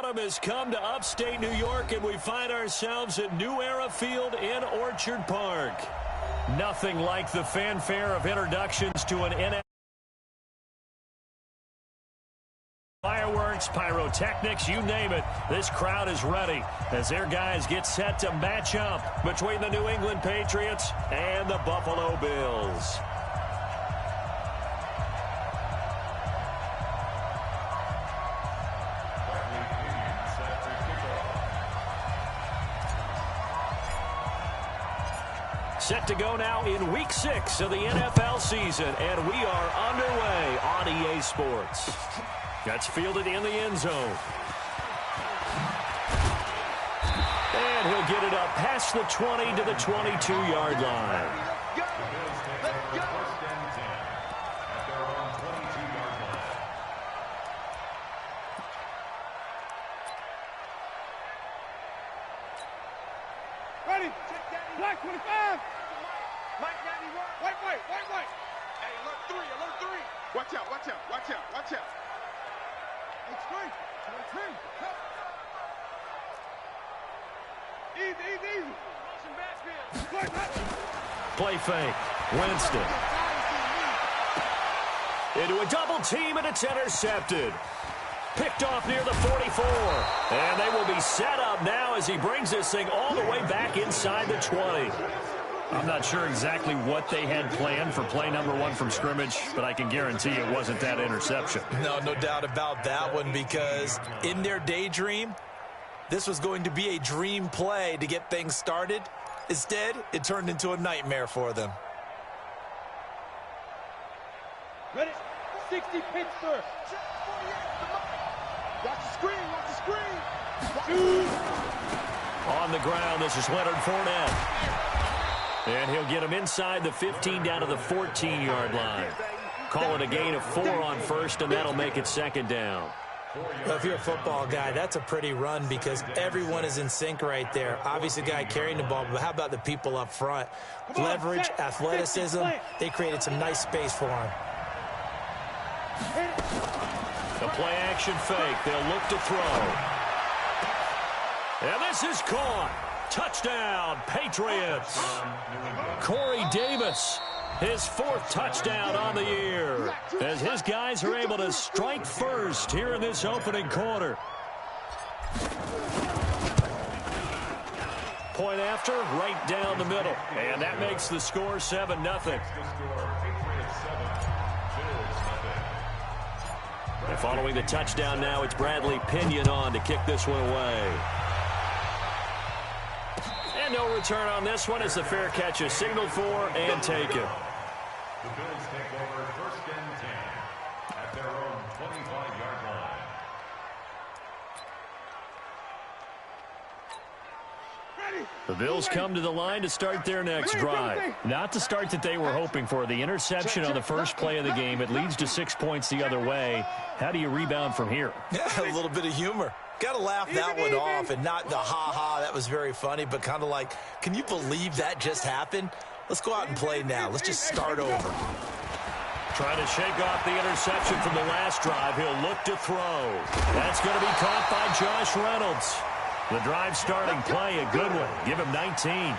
autumn has come to upstate New York, and we find ourselves at New Era Field in Orchard Park. Nothing like the fanfare of introductions to an NFL. Fireworks, pyrotechnics, you name it. This crowd is ready as their guys get set to match up between the New England Patriots and the Buffalo Bills. Set to go now in Week 6 of the NFL season, and we are underway on EA Sports. That's fielded in the end zone. And he'll get it up past the 20 to the 22-yard line. Ready? Black 25. Mike 91. White. Hey, alert 3. Watch out. It's great. Easy. Play fake. Winston. Into a double team, and it's intercepted. Picked off near the 44. And they will be set up now as he brings this thing all the way back inside the 20. I'm not sure exactly what they had planned for play number 1 from scrimmage, but I can guarantee it wasn't that interception. No doubt about that one, because in their daydream, this was going to be a dream play to get things started. Instead, it turned into a nightmare for them. Ready? 60 Pittsburgh. Watch the screen. On the ground, this is Leonard Fournette. And he'll get him inside the 15 down to the 14-yard line. Call it a gain of 4 on first, and that'll make it second down. Well, if you're a football guy, that's a pretty run because everyone is in sync right there. Obviously, the guy carrying the ball, but how about the people up front? Leverage, athleticism, they created some nice space for him. The play-action fake. They'll look to throw. And this is caught. Touchdown, Patriots. Corey Davis, his 4th touchdown on the year, as his guys are able to strike first here in this opening quarter. Point after, right down the middle. And that makes the score 7-0. And following the touchdown now, it's Bradley Pinion on to kick this one away. And no return on this one as the fair catch is signaled for and taken. The Bills take over 1st and 10 at their own 25-yard line. The Bills come to the line to start their next drive. Not the start that they were hoping for. The interception on the first play of the game. It leads to 6 points the other way. How do you rebound from here? Yeah, a little bit of humor. Got to laugh that one off, and not the ha-ha, that was very funny, but kind of like, can you believe that just happened? Let's go out and play now. Let's just start over. Trying to shake off the interception from the last drive. He'll look to throw. That's going to be caught by Josh Reynolds. The drive starting play, a good one. Give him 19.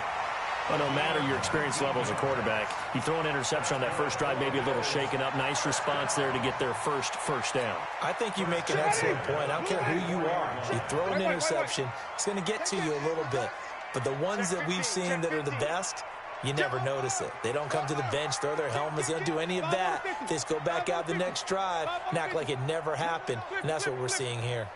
Well, no matter your experience level as a quarterback, you throw an interception on that first drive, maybe a little shaken up. Nice response there to get their first down. I think you make an excellent point. I don't care who you are. You throw an interception, it's going to get to you a little bit. But the ones that we've seen that are the best, you never notice it. They don't come to the bench, throw their helmets, they don't do any of that. They just go back out the next drive and act like it never happened. And that's what we're seeing here.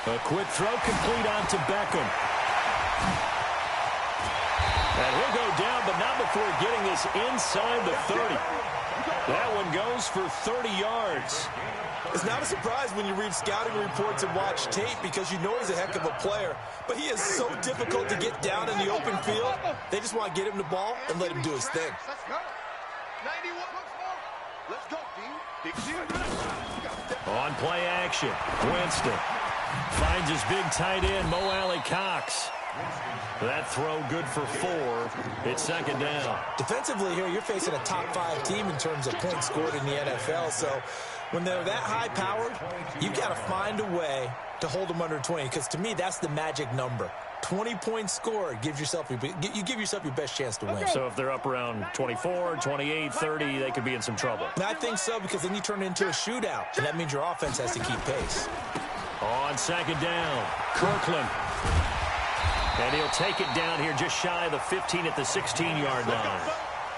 A quick throw complete onto Beckham. And he'll go down, but not before getting this inside the 30. That one goes for 30 yards. It's not a surprise when you read scouting reports and watch tape because you know he's a heck of a player. But he is so difficult to get down in the open field. They just want to get him the ball and let him do his thing. Let's go, D. On play action, Winston finds his big tight end, Mo Alley Cox. That throw good for 4. It's second down. Defensively here, you're facing a top 5 team in terms of points scored in the NFL. So when they're that high-powered, you've got to find a way to hold them under 20. Because to me, that's the magic number. 20 points scored, you give yourself your best chance to win. So if they're up around 24, 28, 30, they could be in some trouble. And I think so, because then you turn it into a shootout, and that means your offense has to keep pace. On second down, Kirkland. And he'll take it down here just shy of the 15 at the 16-yard line.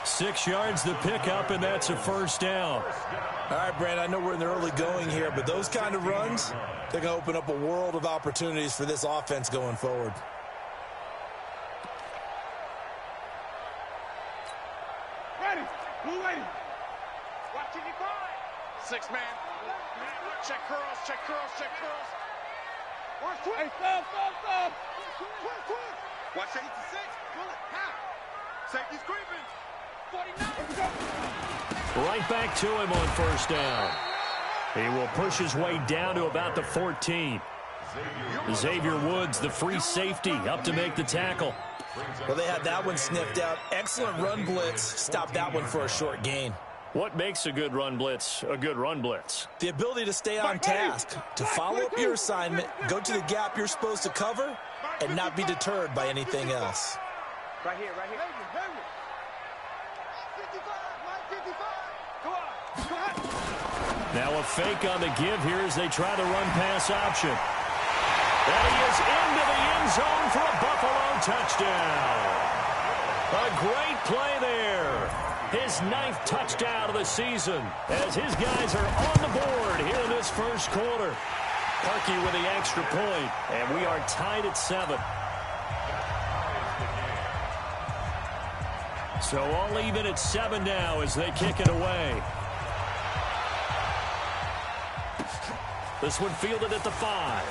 6 yards the pickup, and that's a first down. All right, Brandon, I know we're in the early going here, but those kind of runs, they're going to open up a world of opportunities for this offense going forward. Ready. Blue lady. Watching you five. 6 man. Check curls, check curls, check curls. Watch 20. Hey, stop. 20. Watch 86. Pull it. Half. Safety's creeping. 49. Right back to him on first down. He will push his way down to about the 14. Xavier Woods, the free safety, up to make the tackle. Well, they had that one sniffed out. Excellent run blitz. Stopped that one for a short gain. What makes a good run blitz a good run blitz? The ability to stay on task, to follow up your assignment, go to the gap you're supposed to cover, and not be deterred by anything else. Right here. 55. Go on. Now a fake on the give here as they try the run-pass option. And he is into the end zone for a Buffalo touchdown. A great play there. His 9th touchdown of the season as his guys are on the board here in this first quarter. Parkey with the extra point, and we are tied at 7. So all even at 7 now as they kick it away. This one fielded at the 5.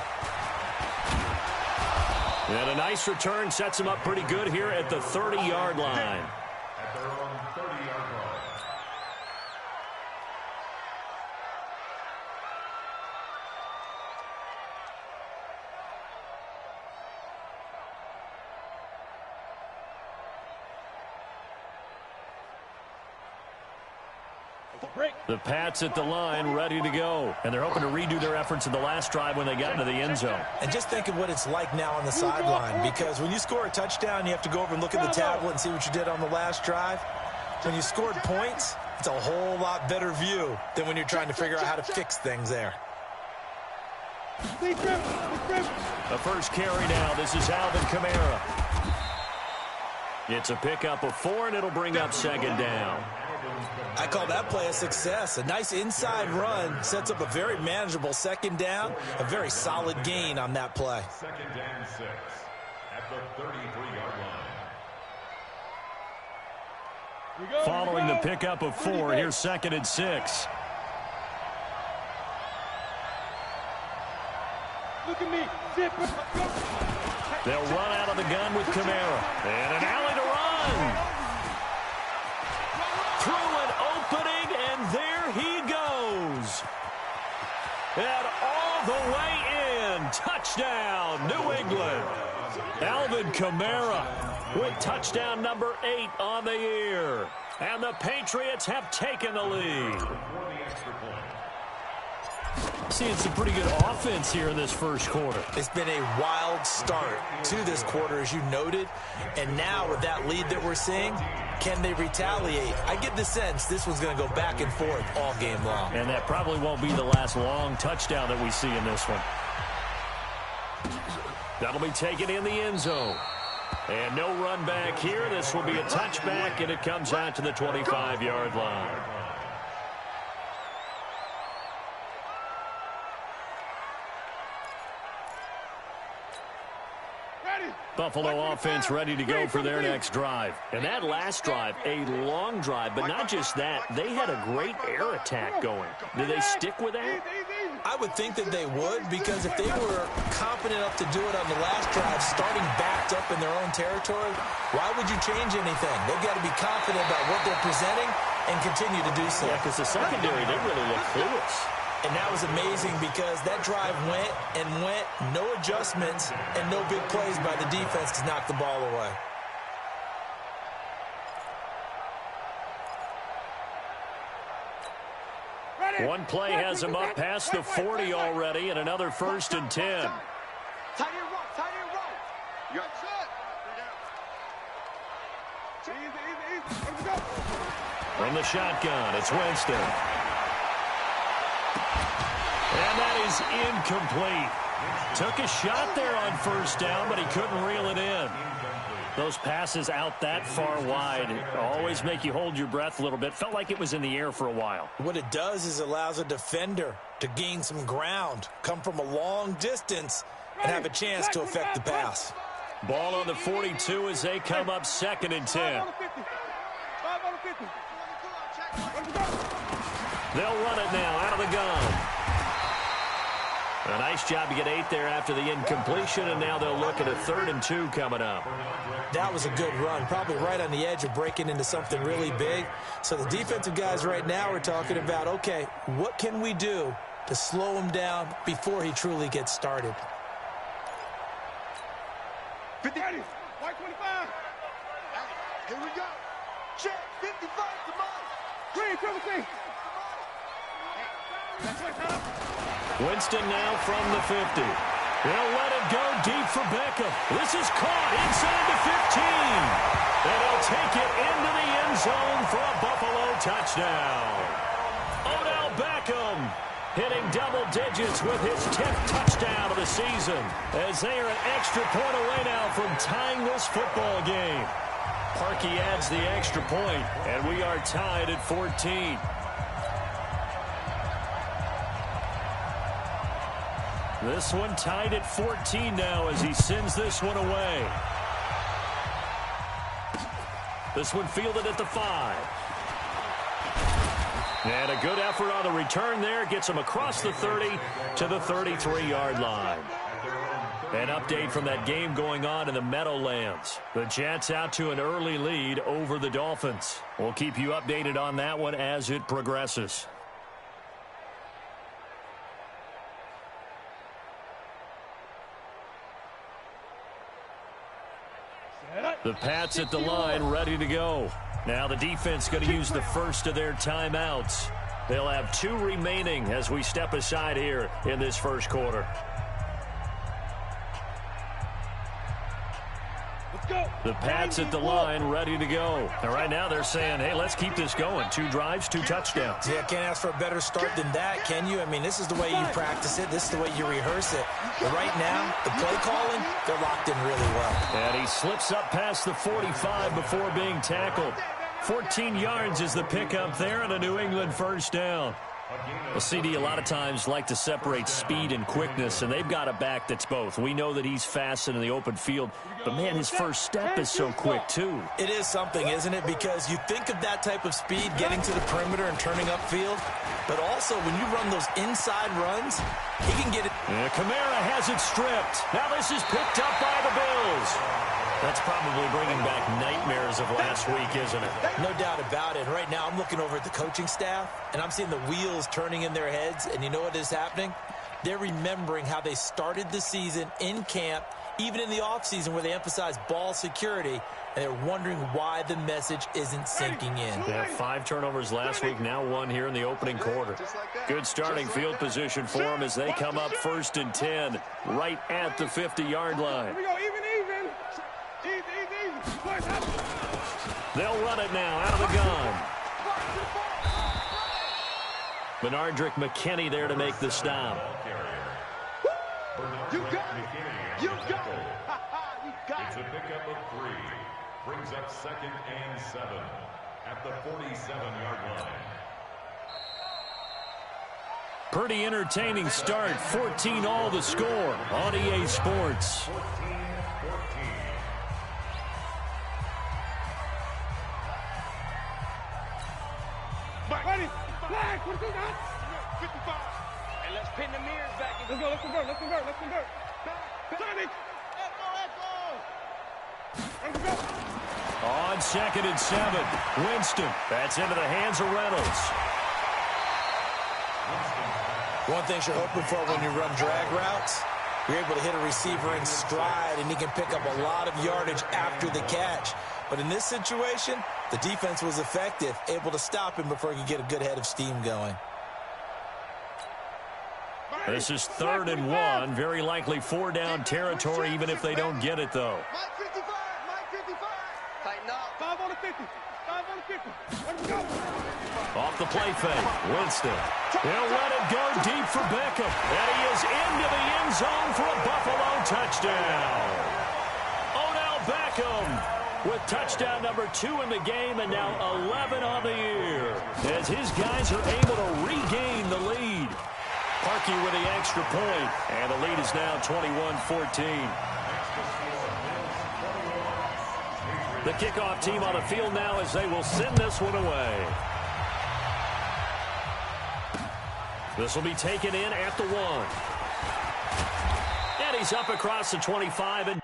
And a nice return sets him up pretty good here at the 30-yard line. At their own 30-yard line. The Pats at the line, ready to go. And they're hoping to redo their efforts in the last drive when they got into the end zone. And just think of what it's like now on the sideline, because when you score a touchdown, you have to go over and look at the tablet and see what you did on the last drive. When you scored points, it's a whole lot better view than when you're trying to figure out how to fix things there. The first carry now. This is Alvin Kamara. It's a pickup of 4, and it'll bring up second down. I call that play a success. A nice inside run sets up a very manageable second down, a very solid gain on that play. Second and 6 at the 33-yard line. Following the pickup of 4, here's second and 6. Look at me. Zip. They'll run out of the gun with Kamara. And an alley to run. Through an opening, and there he goes. And all the way in. Touchdown, New England. Alvin Kamara with touchdown number 8 on the year. And the Patriots have taken the lead. Seeing some pretty good offense here in this first quarter. It's been a wild start to this quarter, as you noted. And now with that lead that we're seeing, can they retaliate? I get the sense this one's going to go back and forth all game long. And that probably won't be the last long touchdown that we see in this one. That'll be taken in the end zone. And no run back here. This will be a touchback, and it comes out to the 25-yard line. Buffalo offense ready to go for their next drive. And that last drive, a long drive, but not just that. They had a great air attack going. Do they stick with that? I would think that they would, because if they were confident enough to do it on the last drive, starting backed up in their own territory, why would you change anything? They've got to be confident about what they're presenting and continue to do so. Yeah, because the secondary, they really look clueless. And that was amazing because that drive went and went, no adjustments and no big plays by the defense to knock the ball away. One play has him up past the 40 already, and another 1st and 10. Tight end right, tight end right. You're set. Easy. Let's go. From the shotgun, it's Winston. And that is incomplete. Took a shot there on 1st down, but he couldn't reel it in. Those passes out that far wide always make you hold your breath a little bit. Felt like it was in the air for a while. What it does is allows a defender to gain some ground, come from a long distance, and have a chance to affect the pass. Ball on the 42 as they come up 2nd and 10. They'll run it now out of the gun. A nice job to get 8 there after the incompletion, and now they'll look at a 3rd and 2 coming up. That was a good run, probably right on the edge of breaking into something really big. So the defensive guys right now are talking about, okay, what can we do to slow him down before he truly gets started? 50. White 25. Here we go. Check. 55 to mine. Green, 17. Winston now from the 50. They'll let it go deep for Beckham. This is caught inside the 15. And he'll take it into the end zone for a Buffalo touchdown. Odell Beckham hitting double digits with his 10th touchdown of the season, as they are an extra point away now from tying this football game. Parkey adds the extra point, and we are tied at 14. This one tied at 14 now as he sends this one away. This one fielded at the 5. And a good effort on the return there. Gets him across the 30 to the 33-yard line. An update from that game going on in the Meadowlands. The Jets out to an early lead over the Dolphins. We'll keep you updated on that one as it progresses. The Pats at the line, ready to go. Now the defense going to use the first of their timeouts. They'll have 2 remaining as we step aside here in this first quarter. The Pats at the line, ready to go. And right now they're saying, hey, let's keep this going. 2 drives, 2 touchdowns. Yeah, can't ask for a better start than that, can you? I mean, this is the way you practice it. This is the way you rehearse it. But right now, the play calling, they're locked in really well. And he slips up past the 45 before being tackled. 14 yards is the pickup there and a New England 1st down. Well, CD, a lot of times like to separate speed and quickness, and they've got a back that's both. We know that he's fast in the open field, but, man, his first step is so quick, too. It is something, isn't it? Because you think of that type of speed getting to the perimeter and turning upfield, but also when you run those inside runs, he can get it. And Kamara has it stripped. Now this is picked up by the Bills. That's probably bringing back nightmares of last week, isn't it? No doubt about it. Right now, I'm looking over at the coaching staff, and I'm seeing the wheels turning in their heads, and you know what is happening? They're remembering how they started the season in camp, even in the offseason where they emphasized ball security, and they're wondering why the message isn't sinking in. They had 5 turnovers last week, now 1 here in the opening quarter. Good starting field position for them as they come up 1st and 10, right at the 50-yard line. Here we go, even. Easy. They'll run it now out of the gun. Benardrick McKinney there to make the stop. You got it. You got it. It's a pickup of 3. Brings up 2nd and 7 at the 47-yard line. Pretty entertaining start. 14 all the score on EA Sports. 14-14. Ready? Flag. What do you got? 55. And let's pin the mirrors back. Let's convert. Sonic. On 2nd and 7, Winston. That's into the hands of Reynolds. Winston's back. One thing you're hoping for when you run drag routes, you're able to hit a receiver in stride, and he can pick up a lot of yardage after the catch. But in this situation, the defense was effective, able to stop him before he could get a good head of steam going. This is 3rd and 1. Very likely 4-down territory, even if they don't get it, though. Mike 55, Mike 55. Tighten up. 5 on the 50. 5 on the 50. Let's go. Off the play fake, Winston. He'll let it go deep for Beckham. And he is into the end zone for a Buffalo touchdown. Odell Beckham with touchdown number 2 in the game, and now 11 on the year, as his guys are able to regain the lead. Parkey with the extra point, and the lead is now 21-14. The kickoff team on the field now as they will send this one away. This will be taken in at the 1. And he's up across the 25 and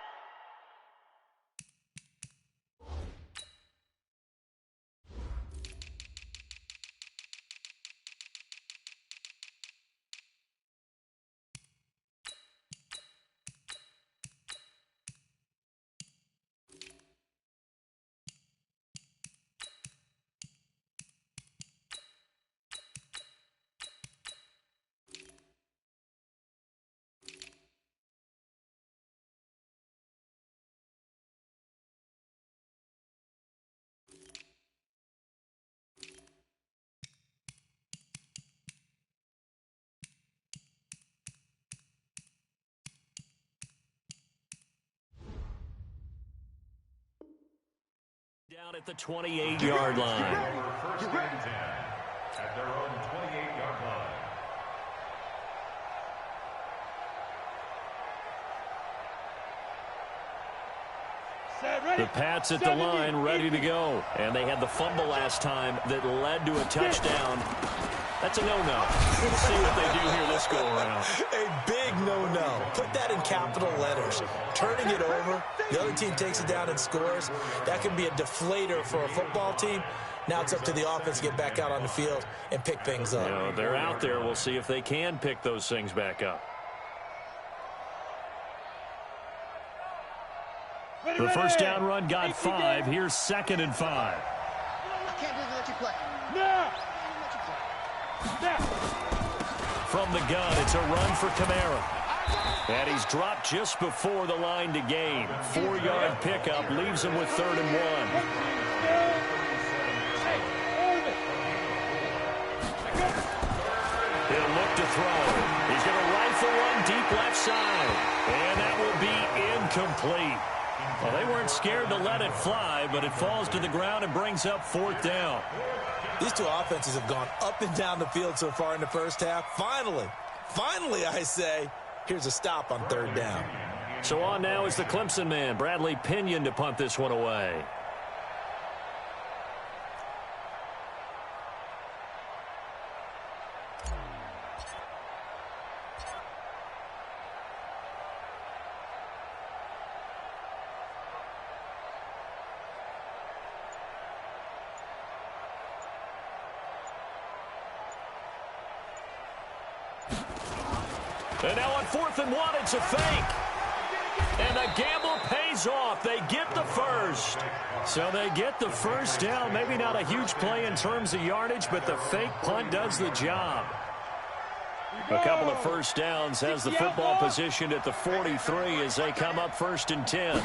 down at the 28-yard line. First and 10 at their own 28-yard line. The Pats at the line, ready to go. And they had the fumble last time that led to a touchdown. That's a no-no. We'll see what they do here this go-around. A big no-no. Put that in capital letters. Turning it over, the other team takes it down and scores. That can be a deflator for a football team. Now it's up to the offense to get back out on the field and pick things up. You know, they're out there. We'll see if they can pick those things back up. The first down run got 5. Here's 2nd and 5. I can't let you play. No. From the gun, it's a run for Kamara. And he's dropped just before the line to gain. 4-yard pickup leaves him with 3rd and 1. He'll look to throw. He's going to rifle one deep left side. And that will be incomplete. Well, they weren't scared to let it fly, but it falls to the ground and brings up 4th down. These two offenses have gone up and down the field so far in the first half. Finally, I say, here's a stop on 3rd down. So on now is the Clemson man, Bradley Pinion, to punt this one away. And now on 4th and 1, it's a fake. And the gamble pays off. They get the first. So they get the first down. Maybe not a huge play in terms of yardage, but the fake punt does the job. A couple of first downs has the football positioned at the 43 as they come up 1st and 10.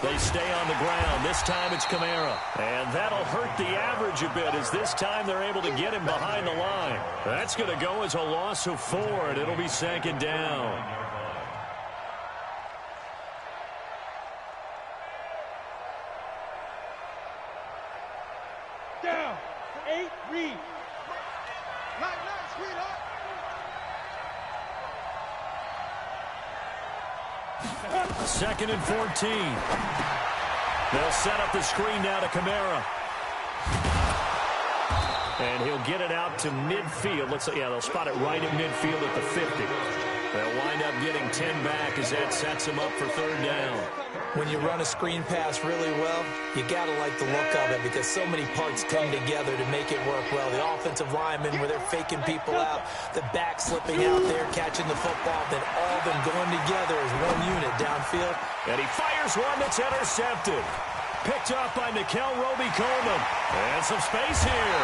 They stay on the ground. This time it's Kamara. And that'll hurt the average a bit as this time they're able to get him behind the line. That's going to go as a loss of 4, and it'll be 2nd down. Down. 8, read. Nice, sweetheart. 2nd and 14. They'll set up the screen now to Kamara. And he'll get it out to midfield. They'll spot it right at midfield at the 50. They'll wind up getting 10 back as that sets him up for 3rd down. When you run a screen pass really well, you got to like the look of it because so many parts come together to make it work well. The offensive linemen, where they're faking people out, the back slipping out there, catching the football, then all of them going together as one unit downfield. And he fires one that's intercepted. Picked up by Nickel Roby-Coleman. And some space here.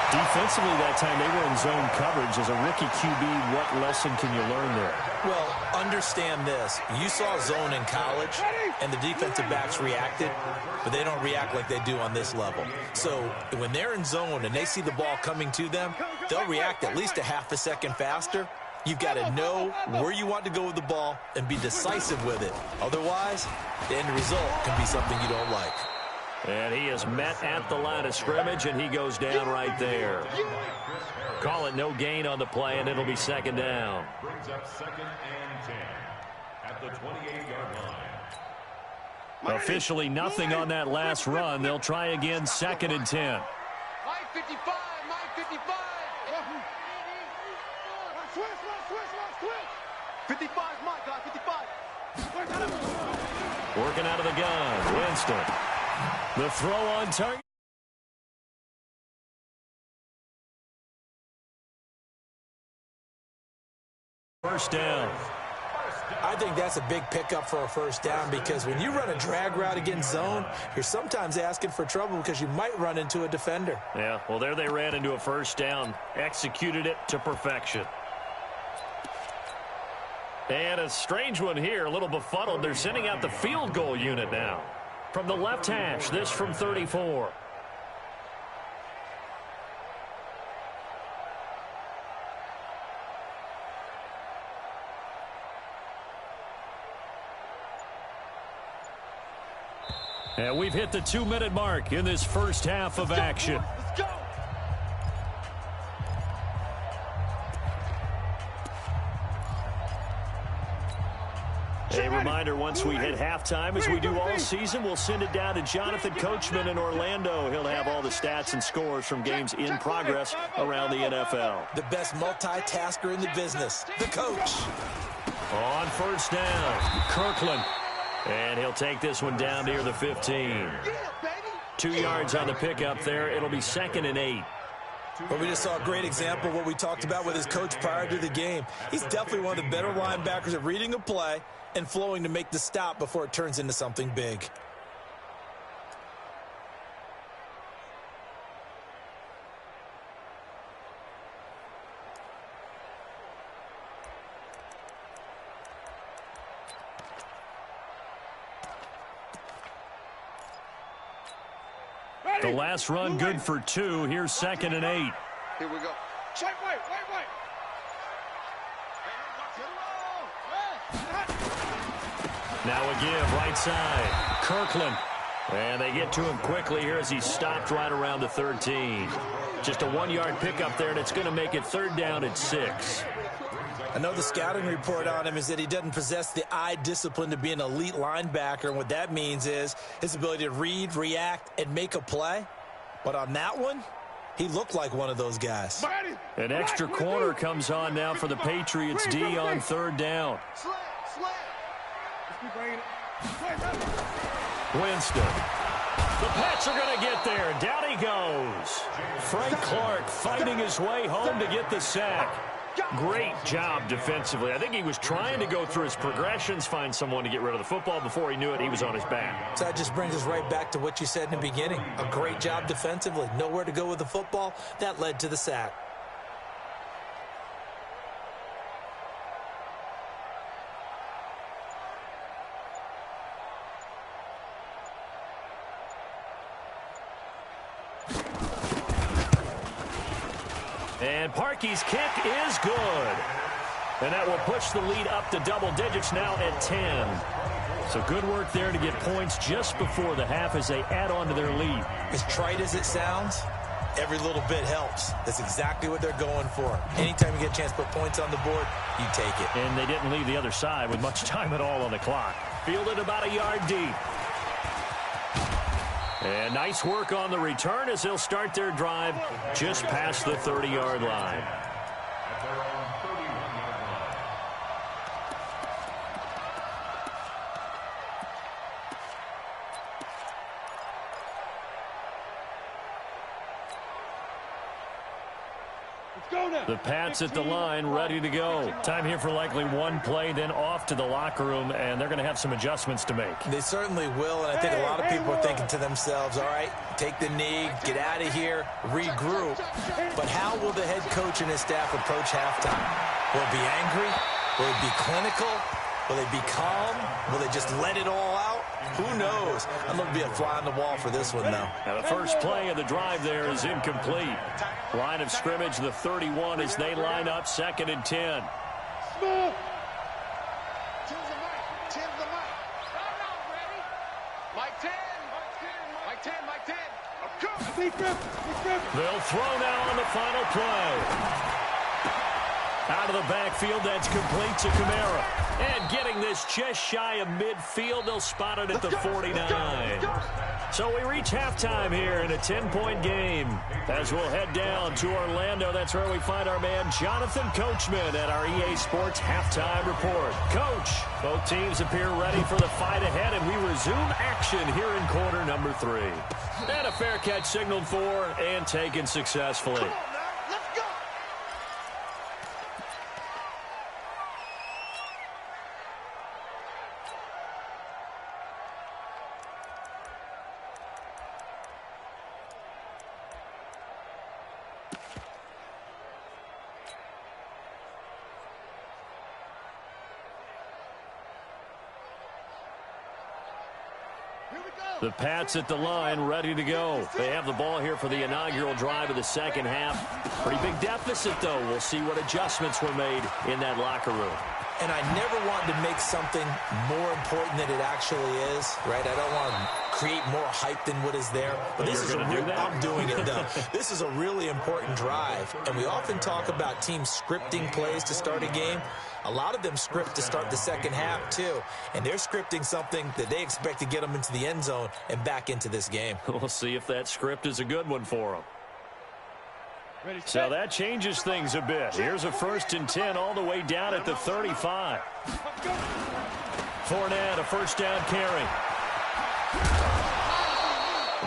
Defensively that time, they were in zone coverage. As a rookie QB, what lesson can you learn there? Well, understand this. You saw zone in college, and the defensive backs reacted, but they don't react like they do on this level. So when they're in zone and they see the ball coming to them, they'll react at least a half a second faster. You've got to know where you want to go with the ball and be decisive with it. Otherwise, the end result can be something you don't like. And he is met at the line of scrimmage, and he goes down right there. Call it no gain on the play, and it'll be second down. Brings up 2nd and 10 at the 28-yard line. Officially nothing on that last run. They'll try again, 2nd and 10. Mike 55, Mike 55. 55 is my guy, 55. Working out of the gun, Winston. The throw on target. First down. I think that's a big pickup for a first down because when you run a drag route against zone, you're sometimes asking for trouble because you might run into a defender. Yeah, well, there they ran into a first down. Executed it to perfection. And a strange one here, a little befuddled. They're sending out the field goal unit now. From the left hash, this from 34. And we've hit the 2-minute mark in this first half of action. Let's go. A reminder, once we hit halftime, as we do all season, we'll send it down to Jonathan Coachman in Orlando. He'll have all the stats and scores from games in progress around the NFL. The best multitasker in the business, the coach. On first down, Kirkland. And he'll take this one down near the 15. 2 yards on the pickup there. It'll be 2nd and 8. But we just saw a great example of what we talked about with his coach prior to the game. He's definitely one of the better linebackers at reading a play and flowing to make the stop before it turns into something big. The last run good for 2. Here's 2nd and 8. Here we go. Check, wait. Now a give right side. Kirkland. And they get to him quickly here as he stopped right around the 13. Just a 1-yard pickup there, and it's going to make it 3rd down at 6. I know the scouting report on him is that he doesn't possess the eye discipline to be an elite linebacker, and what that means is his ability to read, react, and make a play. But on that one, he looked like one of those guys. An extra corner comes on now for the Patriots D on 3rd down. Winston. The Pats are going to get there. Down he goes. Frank Clark fighting his way home to get the sack. Great job defensively. I think he was trying to go through his progressions, find someone to get rid of the football. Before he knew it, he was on his back. So that just brings us right back to what you said in the beginning. A great job defensively. Nowhere to go with the football. That led to the sack. And Parkey's kick is good. And that will push the lead up to double digits now at 10. So good work there to get points just before the half as they add on to their lead. As trite as it sounds, every little bit helps. That's exactly what they're going for. Anytime you get a chance to put points on the board, you take it. And they didn't leave the other side with much time at all on the clock. Fielded about a yard deep. And nice work on the return as they'll start their drive just past the 30-yard line. At their own 31-yard line. The Pats at the line, ready to go. Time here for likely one play, then off to the locker room, and they're going to have some adjustments to make. They certainly will, and I think a lot of people are thinking to themselves, all right, take the knee, get out of here, regroup. But how will the head coach and his staff approach halftime? Will it be angry? Will it be clinical? Will they be calm? Will they just let it all out? Who knows? I'd love to be a fly on the wall for this one, though. Now the first play of the drive there is incomplete. Line of scrimmage, the 31, as they line up 2nd and 10. They'll throw now on the final play. Out of the backfield, that's complete to Kamara. And getting this just shy of midfield, they'll spot it at the 49. So we reach halftime here in a 10-point game. As we'll head down to Orlando, that's where we find our man Jonathan Coachman at our EA Sports Halftime Report. Coach, both teams appear ready for the fight ahead, and we resume action here in quarter number 3. And a fair catch signaled for and taken successfully. The Pats at the line, ready to go. They have the ball here for the inaugural drive of the second half. Pretty big deficit, though. We'll see what adjustments were made in that locker room. And I never want to make something more important than it actually is, right? I don't want to create more hype than what is there. But this is I'm doing it, though. This is a really important drive. And we often talk about teams scripting plays to start a game. A lot of them script to start the second half, too. And they're scripting something that they expect to get them into the end zone and back into this game. We'll see if that script is a good one for them. So that changes things a bit. Here's a 1st and 10 all the way down at the 35. Fournette, a first down carry.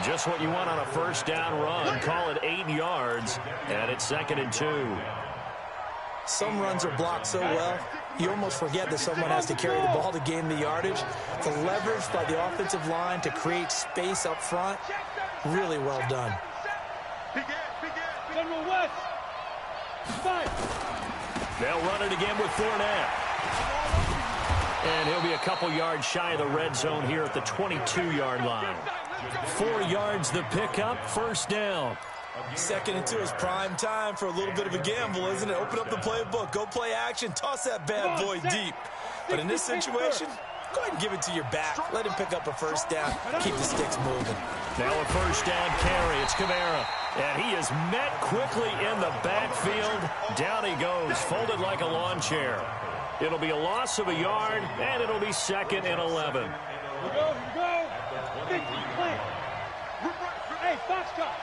Just what you want on a first down run. Call it 8 yards, and it's 2nd and 2. Some runs are blocked so well, you almost forget that someone has to carry the ball to gain the yardage. The leverage by the offensive line to create space up front, really well done. They'll run it again with Fournette. And he'll be a couple yards shy of the red zone here at the 22-yard line. 4 yards the pickup, first down. 2nd and 2 is prime time for a little bit of a gamble, isn't it? Open up the playbook, go play action, toss that bad boy deep. But in this situation, go ahead and give it to your back. Let him pick up a first down, keep the sticks moving. Now a first down carry, it's Kamara. And he is met quickly in the backfield. Down he goes, folded like a lawn chair. It'll be a loss of a yard, and it'll be 2nd and 11. Here we go. Hey, Foxtrot.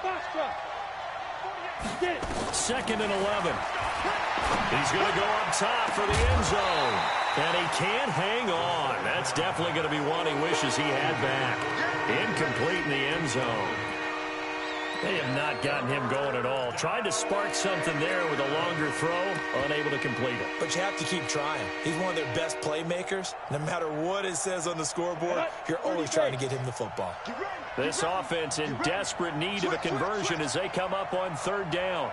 Get it. 2nd and 11. He's going to go up top for the end zone. And he can't hang on. That's definitely going to be one he wishes he had back. Incomplete in the end zone. They have not gotten him going at all. Tried to spark something there with a longer throw, unable to complete it. But you have to keep trying. He's one of their best playmakers. No matter what it says on the scoreboard, you're always trying to get him the football. This offense in desperate need of a conversion as they come up on 3rd down.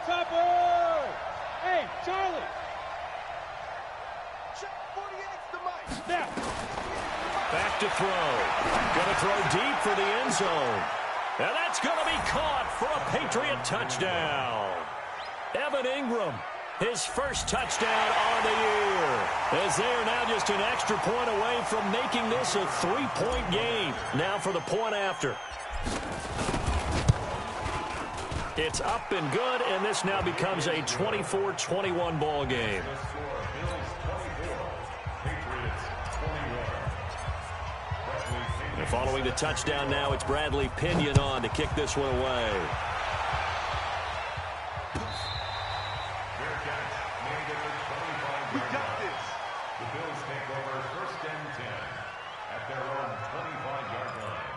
Topper! Hey, Charlie! Now. Back to throw. Going to throw deep for the end zone. And that's going to be caught for a Patriot touchdown. Evan Ingram, his first touchdown on the year. As they are now just an extra point away from making this a 3-point game. Now for the point after. It's up and good, and this now becomes a 24-21 ball game. And following the touchdown now, it's Bradley Pinion on to kick this one away. We got this. The Bills take over 1st and 10 at their own 25-yard line.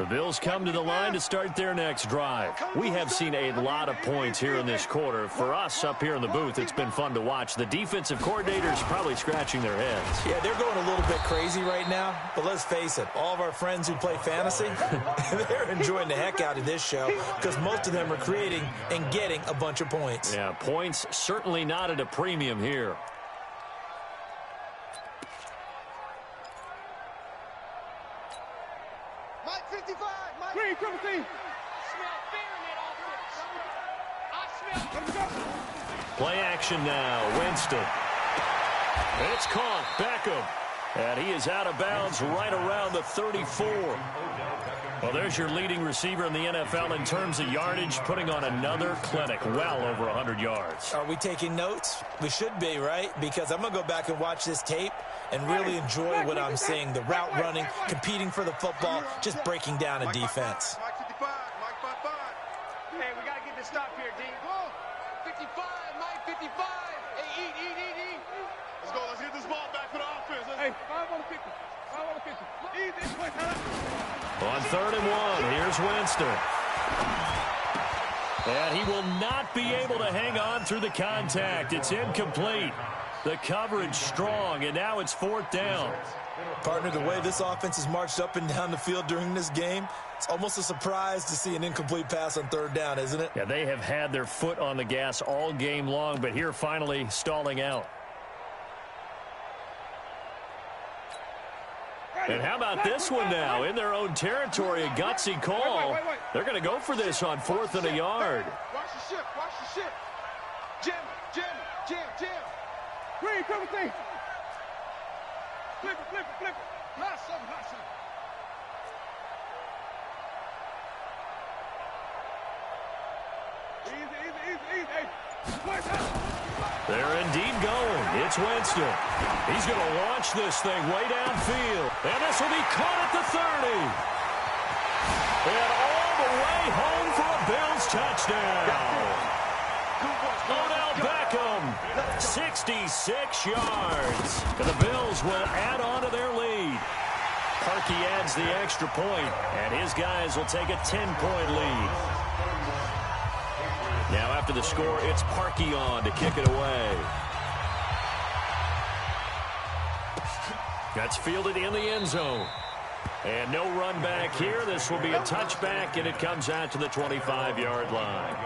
The Bills come to the line to start their next drive. We have seen a lot of points here in this quarter. For us up here in the booth, it's been fun to watch. The defensive coordinators probably scratching their heads. Yeah, they're going a little bit crazy right now, but let's face it, all of our friends who play fantasy, they're enjoying the heck out of this show because most of them are creating and getting a bunch of points. Yeah, points certainly not at a premium here. Mike 55, Mike. Green, triple team. Smell fear in that offense. I smell. Let him go. Play action now. Winston. It's caught. Beckham. And he is out of bounds right around the 34. Well, there's your leading receiver in the NFL in terms of yardage, putting on another clinic, well over 100 yards. Are we taking notes? We should be, right? Because I'm going to go back and watch this tape and really enjoy what I'm seeing. The route running, competing for the football, just breaking down a defense. Mike 55, Mike 55. Hey, we got to get this stop here, D. 55, Mike 55. Hey, eat. Let's go. Let's get this ball back for the offense. Hey, 5 on the 50. 5 on the 50. Easy. Play time. On 3rd and 1, here's Winston. And he will not be able to hang on through the contact. It's incomplete. The coverage strong, and now it's 4th down. Partner, the way this offense has marched up and down the field during this game, it's almost a surprise to see an incomplete pass on 3rd down, isn't it? Yeah, they have had their foot on the gas all game long, but here finally stalling out. And how about this one now? In their own territory, a gutsy call. They're going to go for this on 4th and a yard. Watch the ship. Watch the ship. Jim. Green, triple team. Flip it. Last something. Easy. Hey, play time. They're indeed going. It's Winston. He's going to launch this thing way downfield. And this will be caught at the 30. And all the way home for a Bills touchdown. Odell Beckham, 66 yards. And the Bills will add on to their lead. Parkey adds the extra point, and his guys will take a 10-point lead. Now after the score, it's Parkey on to kick it away. That's fielded in the end zone. And no run back here. This will be a touchback, and it comes out to the 25-yard line.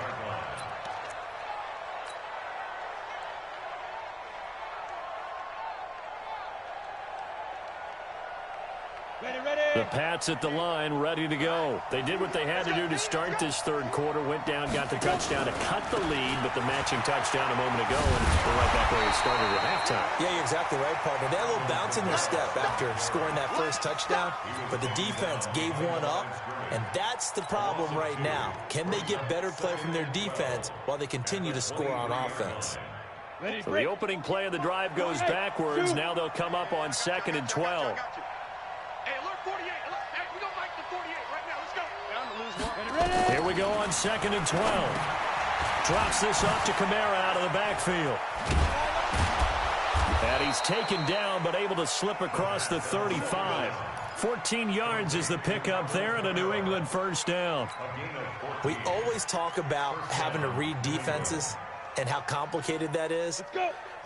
The Pats at the line, ready to go. They did what they had to do to start this 3rd quarter. Went down, got the touchdown to cut the lead, but the matching touchdown a moment ago, and we're right back where we started at halftime. Yeah, you're exactly right, partner. They had a little bounce in their step after scoring that first touchdown, but the defense gave one up, and that's the problem right now. Can they get better play from their defense while they continue to score on offense? So the opening play of the drive goes backwards. Now they'll come up on 2nd and 12. Hey, alert 48. Hey, we don't like the 48 right now. Let's go. Down to lose 1. Here we go on 2nd and 12. Drops this off to Kamara out of the backfield. And he's taken down, but able to slip across the 35. 14 yards is the pickup there, and a New England 1st down. We always talk about having to read defenses and how complicated that is.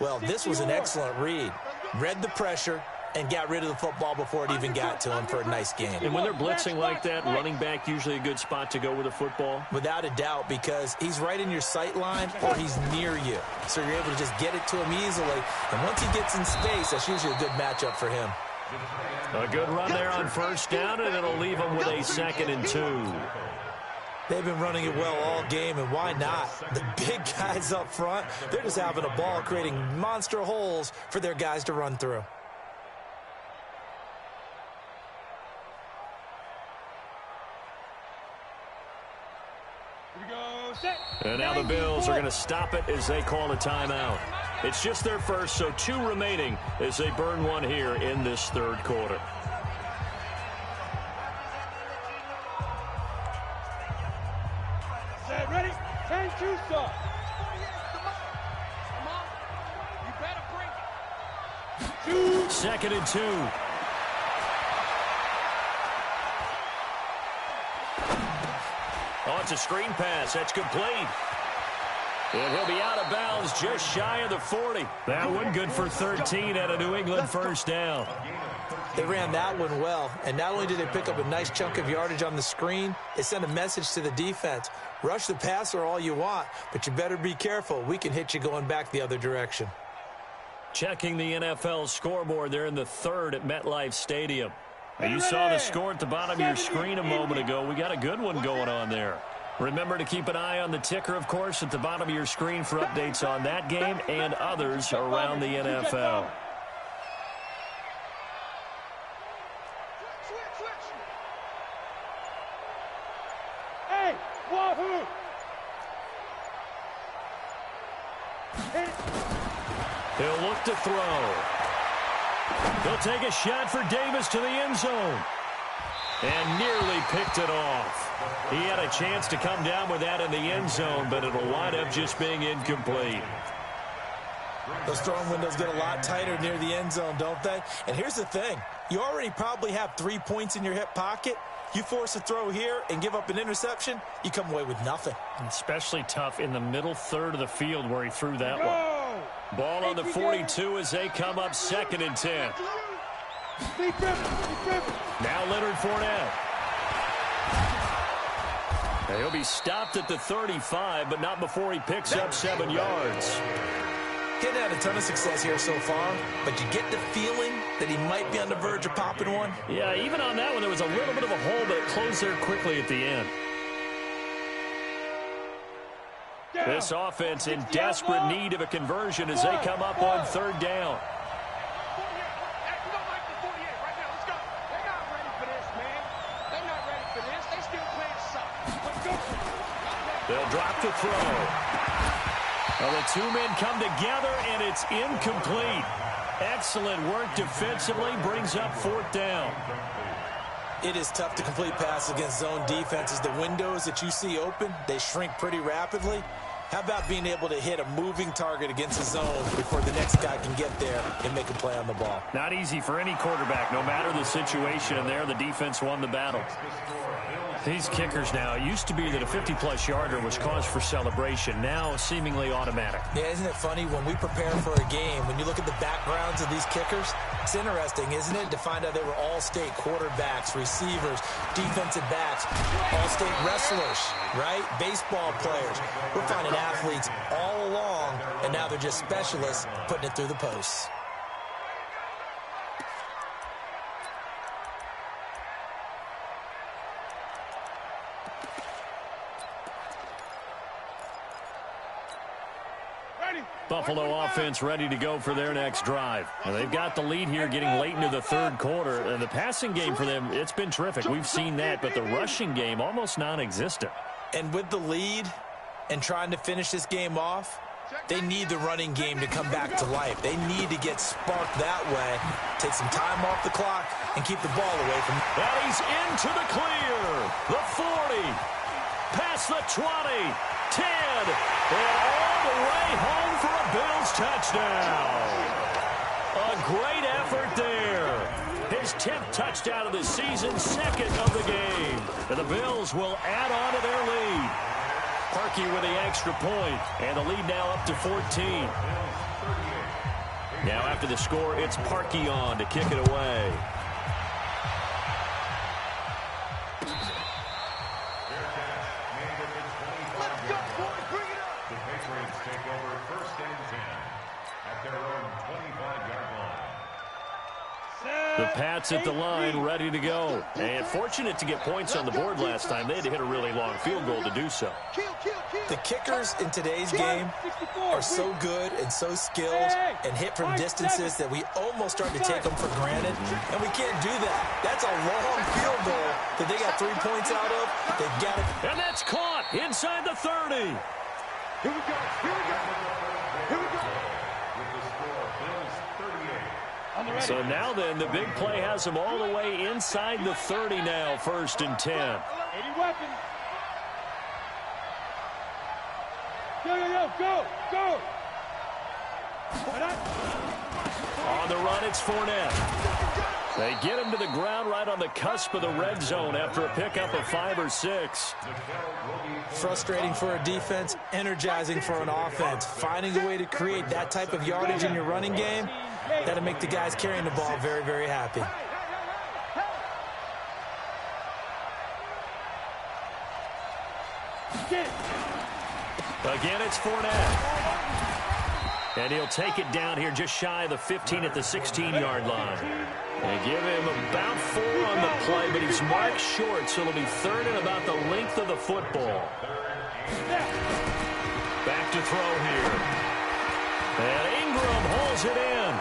Well, this was an excellent read. Read the pressure and got rid of the football before it even got to him for a nice game. And when they're blitzing like that, running back usually a good spot to go with the football? Without a doubt, because he's right in your sight line or he's near you. So you're able to just get it to him easily. And once he gets in space, that's usually a good matchup for him. A good run there on 1st down, and it'll leave him with a 2nd and 2. They've been running it well all game, and why not? The big guys up front, they're just having a ball, creating monster holes for their guys to run through. And now the Bills are going to stop it as they call a timeout. It's just their first, so 2 remaining as they burn one here in this 3rd quarter. Ready? 10, 2, stop. Come on. You better bring it. 2nd and 2. It's a screen pass. That's complete. And he'll be out of bounds just shy of the 40. That one good for 13 at a New England first down. They ran that one well, and not only did they pick up a nice chunk of yardage on the screen, they sent a message to the defense. Rush the passer all you want, but you better be careful. We can hit you going back the other direction. Checking the NFL scoreboard there in the third at MetLife Stadium. Now, you saw the score at the bottom of your screen a moment ago. We got a good one going on there. Remember to keep an eye on the ticker, of course, at the bottom of your screen for updates on that game and others around the NFL. Hey, Wahoo! He'll look to throw. He'll take a shot for Davis to the end zone. And nearly picked it off. He had a chance to come down with that in the end zone, but it'll wind up just being incomplete. Those throwing windows get a lot tighter near the end zone, don't they? And here's the thing. You already probably have 3 points in your hip pocket. You force a throw here and give up an interception, you come away with nothing. Especially tough in the middle third of the field where he threw that one. Ball on the 42 as they come up 2nd and 10. Now Leonard Fournette. He'll be stopped at the 35, but not before he picks up 7 yards. He hadn't had a ton of success here so far, but you get the feeling that he might be on the verge of popping one. Yeah, even on that one, there was a little bit of a hole, but it closed there quickly at the end. This offense in desperate need of a conversion as they come up on 3rd down. They'll drop the throw. Well, the 2 men come together, and it's incomplete. Excellent work defensively, brings up 4th down. It is tough to complete passes against zone defenses. The windows that you see open, they shrink pretty rapidly. How about being able to hit a moving target against a zone before the next guy can get there and make a play on the ball? Not easy for any quarterback, no matter the situation, and there the defense won the battle. These kickers now, it used to be that a 50-plus yarder was cause for celebration. Now, seemingly automatic. Yeah, isn't it funny when we prepare for a game, when you look at the backgrounds of these kickers, it's interesting, isn't it, to find out they were all-state quarterbacks, receivers, defensive backs, all-state wrestlers, right? Baseball players. We're finding athletes all along, and now they're just specialists putting it through the posts. Buffalo offense ready to go for their next drive. And they've got the lead here getting late into the 3rd quarter. And the passing game for them, it's been terrific. We've seen that, but the rushing game almost non-existent. And with the lead and trying to finish this game off, they need the running game to come back to life. They need to get sparked that way, take some time off the clock, and keep the ball away from. And he's into the clear. The 40. Past the 20. 10. And all the way home for a Bills touchdown. A great effort there. His 10th touchdown of the season, 2nd of the game. And the Bills will add on to their lead. Parkey with the extra point, and the lead now up to 14. Now after the score, it's Parkey on to kick it away. The Pats at the line, ready to go. And fortunate to get points on the board last time. They had to hit a really long field goal to do so. The kickers in today's game are so good and so skilled and hit from distances that we almost start to take them for granted. And we can't do that. That's a long field goal that they got 3 points out of. They've got it. And that's caught inside the 30. Here we go. Here we go. Here we go. So now then, the big play has them all the way inside the 30 now, 1st and 10. 80 weapons. Go. On the run, it's Fournette. They get him to the ground right on the cusp of the red zone after a pickup of 5 or 6. Frustrating for a defense, energizing for an offense. Finding a way to create that type of yardage in your running game, that'll make the guys carrying the ball very, very happy. Again, it's Fournette. And he'll take it down here just shy of the 15 at the 16-yard line. They give him about 4 on the play, but he's marked short, so it'll be 3rd and about the length of the football. Back to throw here. And Ingram holds it in.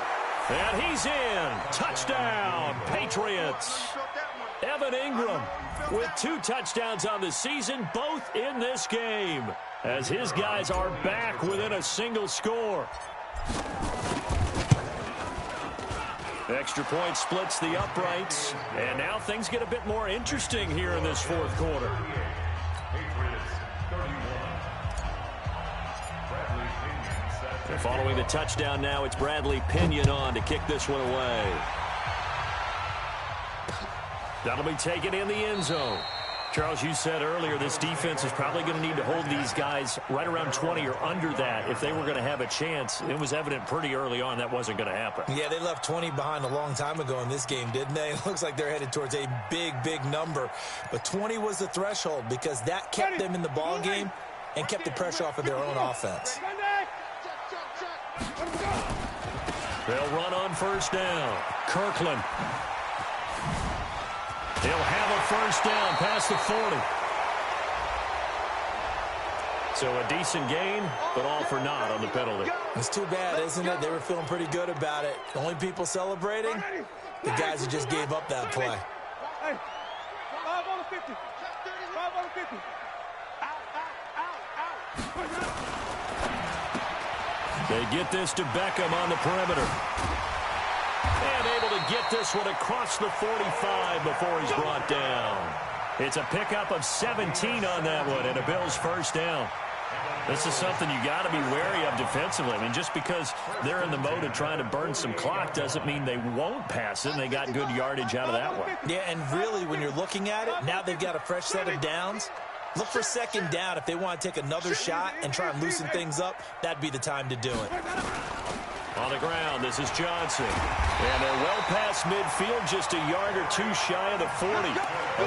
And he's in. Touchdown, Patriots. Evan Ingram with 2 touchdowns on the season, both in this game, as his guys are back within a single score. Extra point splits the uprights, and now things get a bit more interesting here in this 4th quarter. And following the touchdown now, it's Bradley Pinion on to kick this one away. That'll be taken in the end zone. Charles, you said earlier this defense is probably going to need to hold these guys right around 20 or under that if they were going to have a chance. It was evident pretty early on that wasn't going to happen. Yeah, they left 20 behind a long time ago in this game, didn't they? It looks like they're headed towards a big, big number. But 20 was the threshold because that kept them in the ball game and kept the pressure off of their own offense. They'll run on 1st down. Kirkland. He'll have a 1st down past the 40. So a decent gain, but all for naught on the penalty. It's too bad, isn't it? They were feeling pretty good about it. The only people celebrating, the guys who just gave up that play. Hey, 5 on the 50. 5 on the 50. They get this to Beckham on the perimeter. And able to get this one across the 45 before he's brought down. It's a pickup of 17 on that one and a Bills 1st down. This is something you got to be wary of defensively. I mean, just because they're in the mode of trying to burn some clock doesn't mean they won't pass it, and they got good yardage out of that one. Yeah, and really, when you're looking at it, now they've got a fresh set of downs. Look for 2nd down. If they want to take another shot and try and loosen things up, that'd be the time to do it. On the ground, this is Johnson. And they're well past midfield, just a yard or 2 shy of the 40.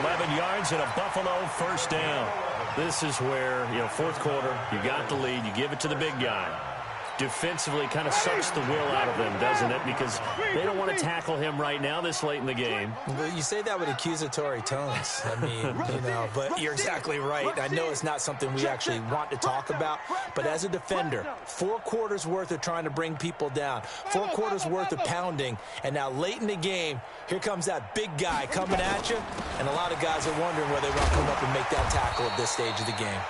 11 yards and a Buffalo 1st down. This is where, 4th quarter, you got the lead, you give it to the big guy. Defensively kind of sucks the will out of them, doesn't it? Because they don't want to tackle him right now this late in the game. Well, you say that with accusatory tones. I mean, but you're exactly right. I know it's not something we actually want to talk about, but as a defender, 4 quarters worth of trying to bring people down, 4 quarters worth of pounding, and now late in the game, here comes that big guy coming at you, and a lot of guys are wondering whether they want to come up and make that tackle at this stage of the game.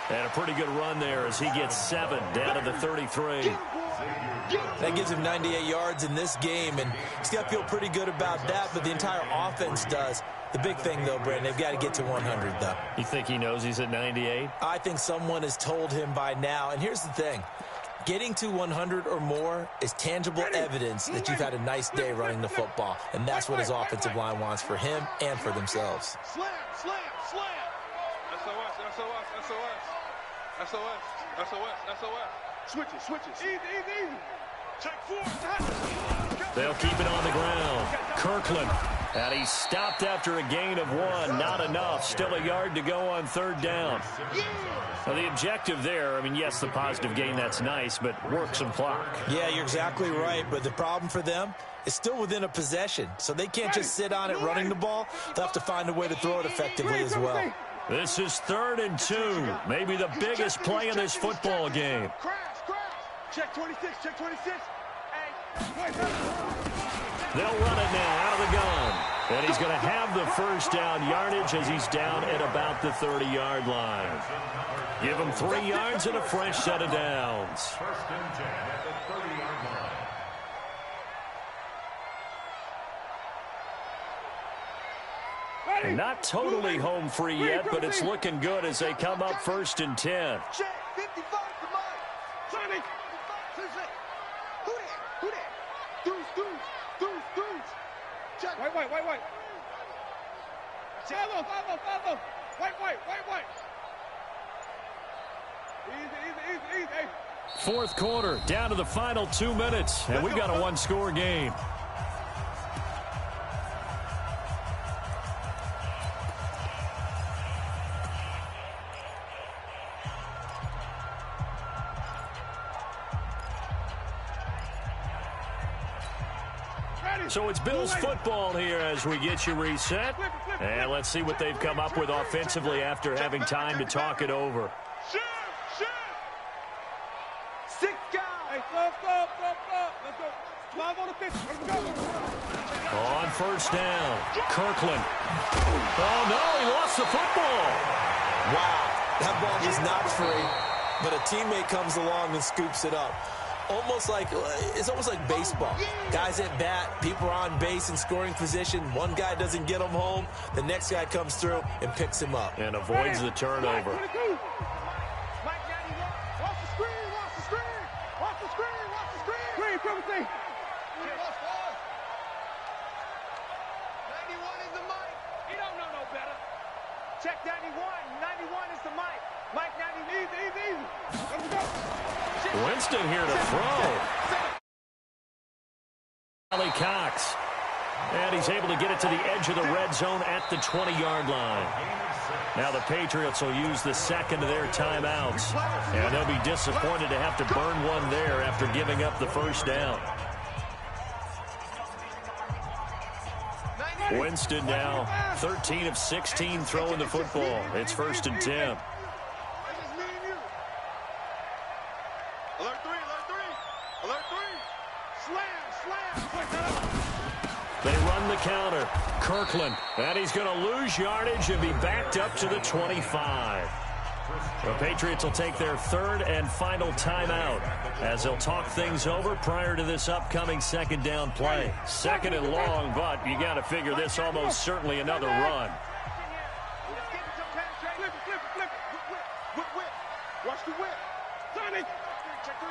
And a pretty good run there as he gets 7 down to the 33. That gives him 98 yards in this game, and he's got to feel pretty good about that, but the entire offense does. The big thing, though, Brandon, they've got to get to 100, though. You think he knows he's at 98? I think someone has told him by now, and here's the thing. Getting to 100 or more is tangible evidence that you've had a nice day running the football, and that's what his offensive line wants for him and for themselves. Slam, slam, slam. SOS, SOS, SOS. SOS, SOS, SOS. Switches. Easy. Check 4. They'll keep it on the ground. Kirkland. And he's stopped after a gain of 1. Not enough. Still a yard to go on 3rd down. Well, the objective there, I mean, yes, the positive gain, that's nice, but work some clock. Yeah, you're exactly right. But the problem for them is still within a possession. So they can't just sit on it running the ball. They'll have to find a way to throw it effectively as well. This is 3rd and 2. Maybe the biggest play in this football game. Crash. Check 26, check 26. They'll run it now out of the gun. And he's going to have the 1st down yardage as he's down at about the 30-yard line. Give him 3 yards and a fresh set of downs. 1st and 10 at the 30-yard line. And not totally home free yet, but it's looking good as they come up 1st and 10. Check 55 to mine. 20. Who that? Deuce. Check White. Follow. White. Easy. Fourth quarter, down to the final 2 minutes, and we've got a one-score game. So it's Bills football here as we get you reset. And let's see what they've come up with offensively after having time to talk it over. Shoot! Six guys! Hey, stop. Let's go. 5 on the 50. Let's go. On first down, Kirkland. Oh, no, he lost the football. Wow, that ball was not free, but a teammate comes along and scoops it up. It's almost like baseball. Guys at bat, people are on base in scoring position. One guy doesn't get him home. The next guy comes through and picks him up. And avoids the turnover. Watch the screen. Screen, come see. 91 is the mic. He don't know no better. Check 91. 91 is the mic. Mike 90. Easy. Let's go. Winston here to throw. Charlie Cox. And he's able to get it to the edge of the red zone at the 20-yard line. Now the Patriots will use the second of their timeouts. And they'll be disappointed to have to burn one there after giving up the first down. Winston now 13 of 16 throwing the football. It's 1st and 10. Alert 3. Slam. They run the counter. Kirkland. And he's going to lose yardage and be backed up to the 25. The Patriots will take their third and final timeout as they'll talk things over prior to this upcoming second down play. Second and long, but you got to figure this almost certainly another run. Flip. Watch the whip. Sonny. Check 3.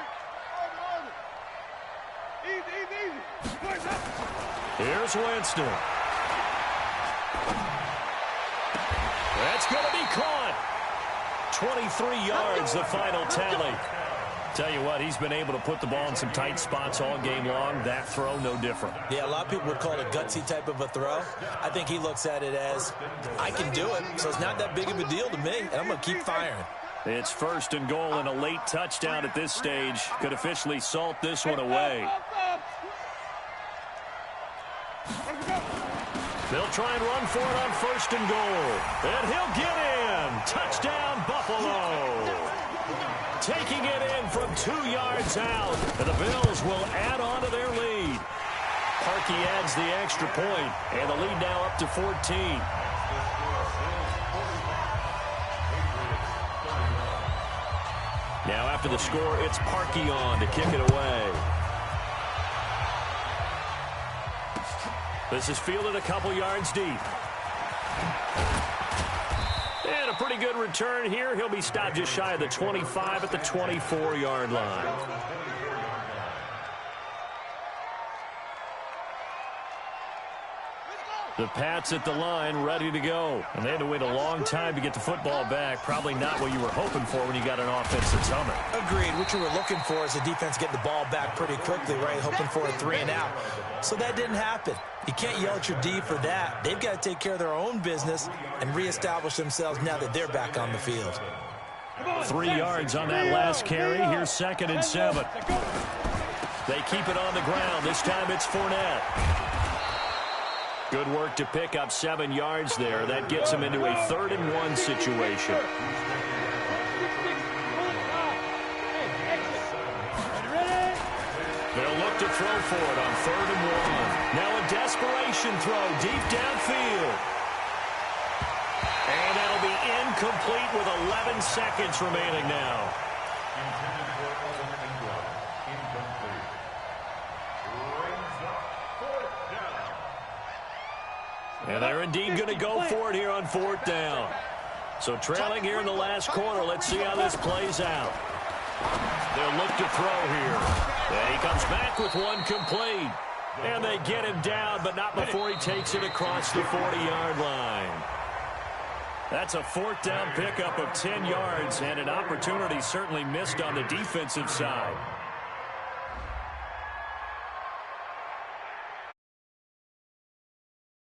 Easy. Here's Winston. That's going to be caught. 23 yards, the final tally. Tell you what, he's been able to put the ball in some tight spots all game long. That throw, no different. Yeah, a lot of people would call it a gutsy type of a throw. I think he looks at it as, I can do it, so it's not that big of a deal to me, and I'm going to keep firing. It's 1st and goal, and a late touchdown at this stage could officially salt this one away. They'll try and run for it on 1st and goal. And he'll get in. Touchdown, Buffalo. Taking it in from 2 yards out. And the Bills will add on to their lead. Parkey adds the extra point, and the lead now up to 14. Now after the score, it's Parkey on to kick it away. This is fielded a couple yards deep. And a pretty good return here. He'll be stopped just shy of the 25 at the 24-yard line. The Pats at the line, ready to go. And they had to wait a long time to get the football back. Probably not what you were hoping for when you got an offense that's humming. Agreed. What you were looking for is the defense getting the ball back pretty quickly, right? Hoping for a 3 and out. So that didn't happen. You can't yell at your D for that. They've got to take care of their own business and reestablish themselves now that they're back on the field. 3 yards on that last carry. Here's 2nd and 7. They keep it on the ground. This time it's Fournette. Good work to pick up 7 yards there. That gets them into a 3rd and 1 situation. They'll look to throw for it on 3rd and 1. Now a desperation throw deep downfield. And that'll be incomplete with 11 seconds remaining now. And they're indeed going to go for it here on 4th down. So trailing here in the last quarter. Let's see how this plays out. They'll look to throw here. And he comes back with one complete. And they get him down, but not before he takes it across the 40-yard line. That's a fourth down pickup of 10 yards, and an opportunity certainly missed on the defensive side.